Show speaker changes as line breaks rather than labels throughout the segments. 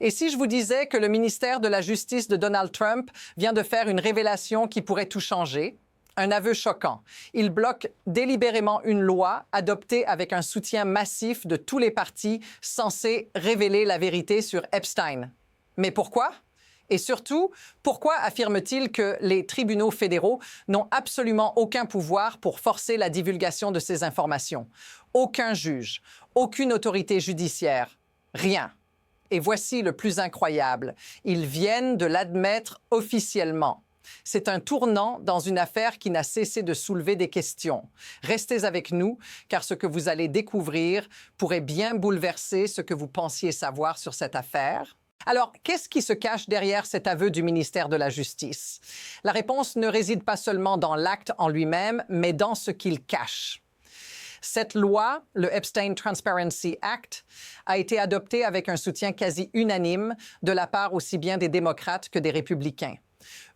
Et si je vous disais que le ministère de la Justice de Donald Trump vient de faire une révélation qui pourrait tout changer? Un aveu choquant. Il bloque délibérément une loi adoptée avec un soutien massif de tous les partis censés révéler la vérité sur Epstein. Mais pourquoi? Et surtout, pourquoi affirme-t-il que les tribunaux fédéraux n'ont absolument aucun pouvoir pour forcer la divulgation de ces informations? Aucun juge, aucune autorité judiciaire, rien. Et voici le plus incroyable. Ils viennent de l'admettre officiellement. C'est un tournant dans une affaire qui n'a cessé de soulever des questions. Restez avec nous, car ce que vous allez découvrir pourrait bien bouleverser ce que vous pensiez savoir sur cette affaire. Alors, qu'est-ce qui se cache derrière cet aveu du ministère de la Justice? La réponse ne réside pas seulement dans l'acte en lui-même, mais dans ce qu'il cache. Cette loi, le Epstein Transparency Act, a été adoptée avec un soutien quasi unanime de la part aussi bien des démocrates que des républicains.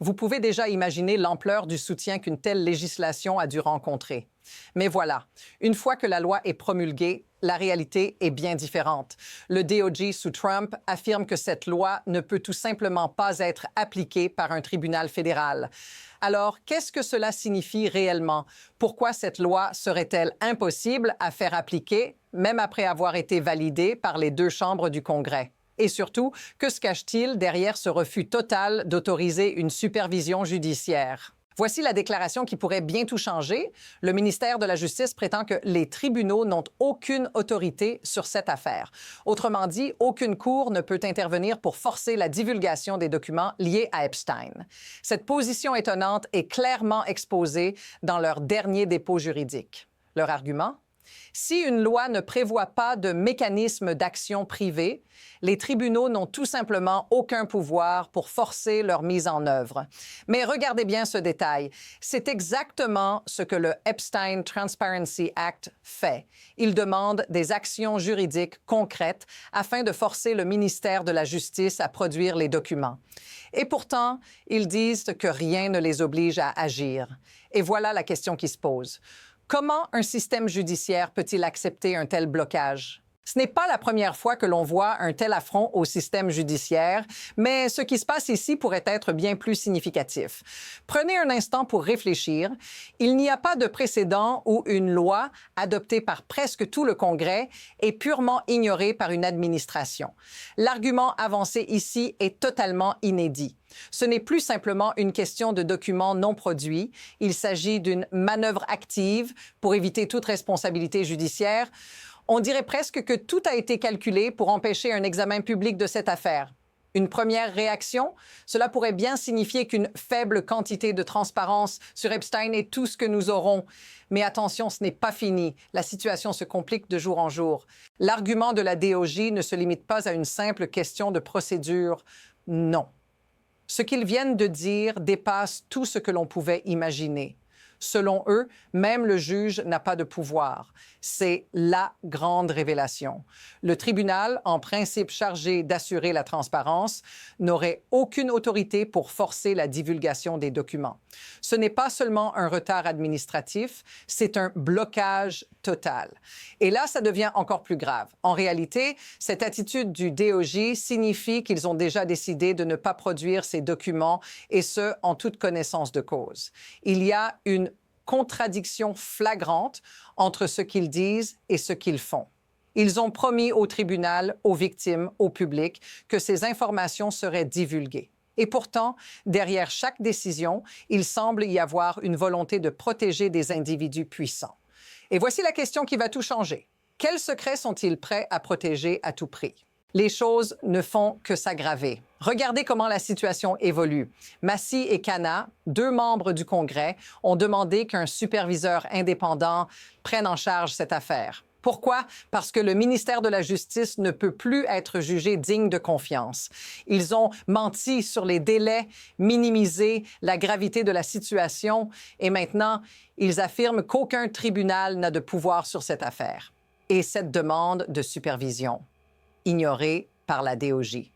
Vous pouvez déjà imaginer l'ampleur du soutien qu'une telle législation a dû rencontrer. Mais voilà, une fois que la loi est promulguée, la réalité est bien différente. Le DOJ sous Trump affirme que cette loi ne peut tout simplement pas être appliquée par un tribunal fédéral. Alors, qu'est-ce que cela signifie réellement? Pourquoi cette loi serait-elle impossible à faire appliquer, même après avoir été validée par les deux chambres du Congrès? Et surtout, que se cache-t-il derrière ce refus total d'autoriser une supervision judiciaire? Voici la déclaration qui pourrait bien tout changer. Le ministère de la Justice prétend que les tribunaux n'ont aucune autorité sur cette affaire. Autrement dit, aucune cour ne peut intervenir pour forcer la divulgation des documents liés à Epstein. Cette position étonnante est clairement exposée dans leur dernier dépôt juridique. Leur argument? Si une loi ne prévoit pas de mécanisme d'action privée, les tribunaux n'ont tout simplement aucun pouvoir pour forcer leur mise en œuvre. Mais regardez bien ce détail. C'est exactement ce que le Epstein Transparency Act fait. Il demande des actions juridiques concrètes afin de forcer le ministère de la Justice à produire les documents. Et pourtant, ils disent que rien ne les oblige à agir. Et voilà la question qui se pose. Comment un système judiciaire peut-il accepter un tel blocage? Ce n'est pas la première fois que l'on voit un tel affront au système judiciaire, mais ce qui se passe ici pourrait être bien plus significatif. Prenez un instant pour réfléchir. Il n'y a pas de précédent où une loi, adoptée par presque tout le Congrès, est purement ignorée par une administration. L'argument avancé ici est totalement inédit. Ce n'est plus simplement une question de documents non produits. Il s'agit d'une manœuvre active pour éviter toute responsabilité judiciaire. On dirait presque que tout a été calculé pour empêcher un examen public de cette affaire. Une première réaction, cela pourrait bien signifier qu'une faible quantité de transparence sur Epstein est tout ce que nous aurons. Mais attention, ce n'est pas fini. La situation se complique de jour en jour. L'argument de la DOJ ne se limite pas à une simple question de procédure. Non. Ce qu'ils viennent de dire dépasse tout ce que l'on pouvait imaginer. Selon eux, même le juge n'a pas de pouvoir. C'est la grande révélation. Le tribunal, en principe chargé d'assurer la transparence, n'aurait aucune autorité pour forcer la divulgation des documents. Ce n'est pas seulement un retard administratif, c'est un blocage total. Et là, ça devient encore plus grave. En réalité, cette attitude du DOJ signifie qu'ils ont déjà décidé de ne pas produire ces documents, et ce, en toute connaissance de cause. Il y a une contradiction flagrante entre ce qu'ils disent et ce qu'ils font. Ils ont promis au tribunal, aux victimes, au public, que ces informations seraient divulguées. Et pourtant, derrière chaque décision, il semble y avoir une volonté de protéger des individus puissants. Et voici la question qui va tout changer. Quels secrets sont-ils prêts à protéger à tout prix? Les choses ne font que s'aggraver. Regardez comment la situation évolue. Massey et Khanna, deux membres du Congrès, ont demandé qu'un superviseur indépendant prenne en charge cette affaire. Pourquoi? Parce que le ministère de la Justice ne peut plus être jugé digne de confiance. Ils ont menti sur les délais, minimisé la gravité de la situation et maintenant, ils affirment qu'aucun tribunal n'a de pouvoir sur cette affaire. Et cette demande de supervision, ignorée par la DOJ.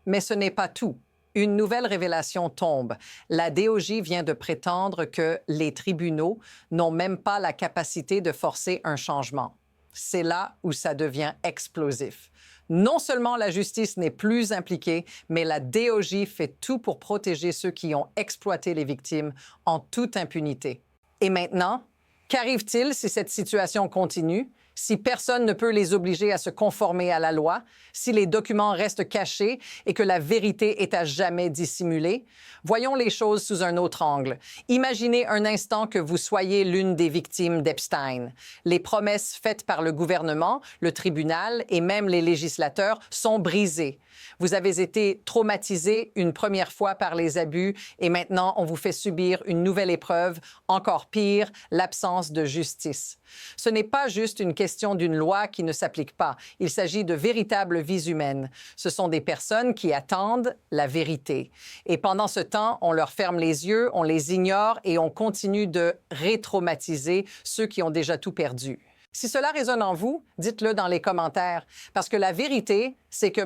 Mais ce n'est pas tout. Une nouvelle révélation tombe. La DOJ vient de prétendre que les tribunaux n'ont même pas la capacité de forcer un changement. C'est là où ça devient explosif. Non seulement la justice n'est plus impliquée, mais la DOJ fait tout pour protéger ceux qui ont exploité les victimes en toute impunité. Et maintenant, qu'arrive-t-il si cette situation continue? Si personne ne peut les obliger à se conformer à la loi, si les documents restent cachés et que la vérité est à jamais dissimulée? Voyons les choses sous un autre angle. Imaginez un instant que vous soyez l'une des victimes d'Epstein. Les promesses faites par le gouvernement, le tribunal et même les législateurs sont brisées. Vous avez été traumatisé une première fois par les abus et maintenant on vous fait subir une nouvelle épreuve, encore pire, l'absence de justice. Ce n'est pas juste une question d'une loi qui ne s'applique pas. Il s'agit de véritables vies humaines. Ce sont des personnes qui attendent la vérité. Et pendant ce temps, on leur ferme les yeux, on les ignore et on continue de rétraumatiser ceux qui ont déjà tout perdu. Si cela résonne en vous, dites-le dans les commentaires, parce que la vérité, c'est que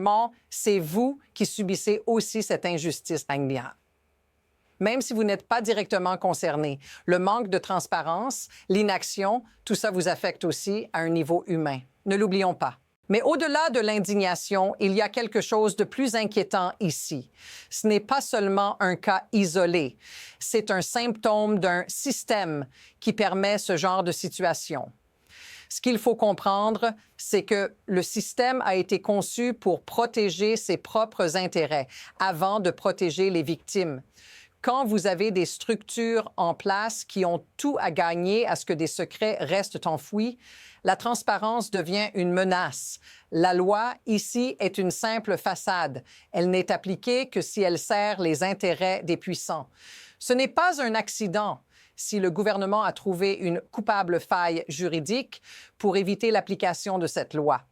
c'est vous qui subissez aussi cette injustice. Même si vous n'êtes pas directement concerné, le manque de transparence, l'inaction, tout ça vous affecte aussi à un niveau humain. Ne l'oublions pas. Mais au-delà de l'indignation, il y a quelque chose de plus inquiétant ici. Ce n'est pas seulement un cas isolé, c'est un symptôme d'un système qui permet ce genre de situation. Ce qu'il faut comprendre, c'est que le système a été conçu pour protéger ses propres intérêts avant de protéger les victimes. Quand vous avez des structures en place qui ont tout à gagner à ce que des secrets restent enfouis, la transparence devient une menace. La loi, ici, est une simple façade. Elle n'est appliquée que si elle sert les intérêts des puissants. Ce n'est pas un accident si le gouvernement a trouvé une coupable faille juridique pour éviter l'application de cette loi.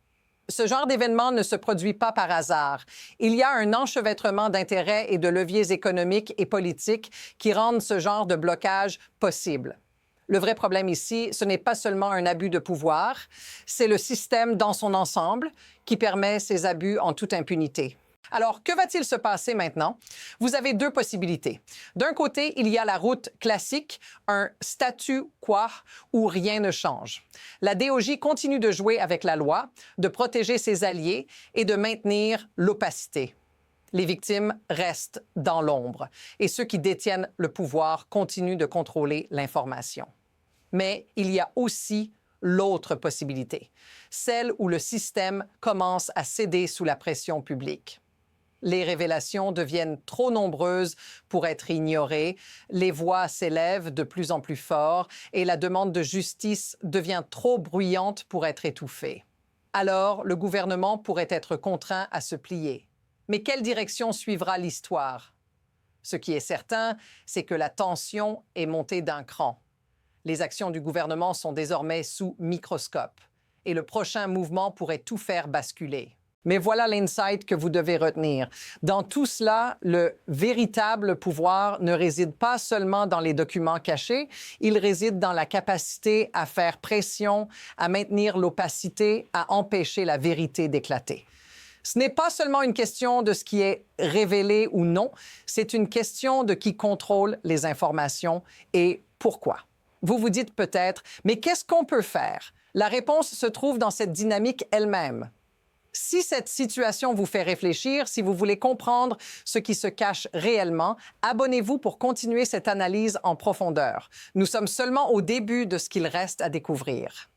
Ce genre d'événement ne se produit pas par hasard. Il y a un enchevêtrement d'intérêts et de leviers économiques et politiques qui rendent ce genre de blocage possible. Le vrai problème ici, ce n'est pas seulement un abus de pouvoir, c'est le système dans son ensemble qui permet ces abus en toute impunité. Alors, que va-t-il se passer maintenant? Vous avez deux possibilités. D'un côté, il y a la route classique, un statu quo où rien ne change. La DOJ continue de jouer avec la loi, de protéger ses alliés et de maintenir l'opacité. Les victimes restent dans l'ombre et ceux qui détiennent le pouvoir continuent de contrôler l'information. Mais il y a aussi l'autre possibilité, celle où le système commence à céder sous la pression publique. Les révélations deviennent trop nombreuses pour être ignorées, les voix s'élèvent de plus en plus fort et la demande de justice devient trop bruyante pour être étouffée. Alors, le gouvernement pourrait être contraint à se plier. Mais quelle direction suivra l'histoire? Ce qui est certain, c'est que la tension est montée d'un cran. Les actions du gouvernement sont désormais sous microscope et le prochain mouvement pourrait tout faire basculer. Mais voilà l'insight que vous devez retenir. Dans tout cela, le véritable pouvoir ne réside pas seulement dans les documents cachés, il réside dans la capacité à faire pression, à maintenir l'opacité, à empêcher la vérité d'éclater. Ce n'est pas seulement une question de ce qui est révélé ou non, c'est une question de qui contrôle les informations et pourquoi. Vous vous dites peut-être, mais qu'est-ce qu'on peut faire? La réponse se trouve dans cette dynamique elle-même. Si cette situation vous fait réfléchir, si vous voulez comprendre ce qui se cache réellement, abonnez-vous pour continuer cette analyse en profondeur. Nous sommes seulement au début de ce qu'il reste à découvrir.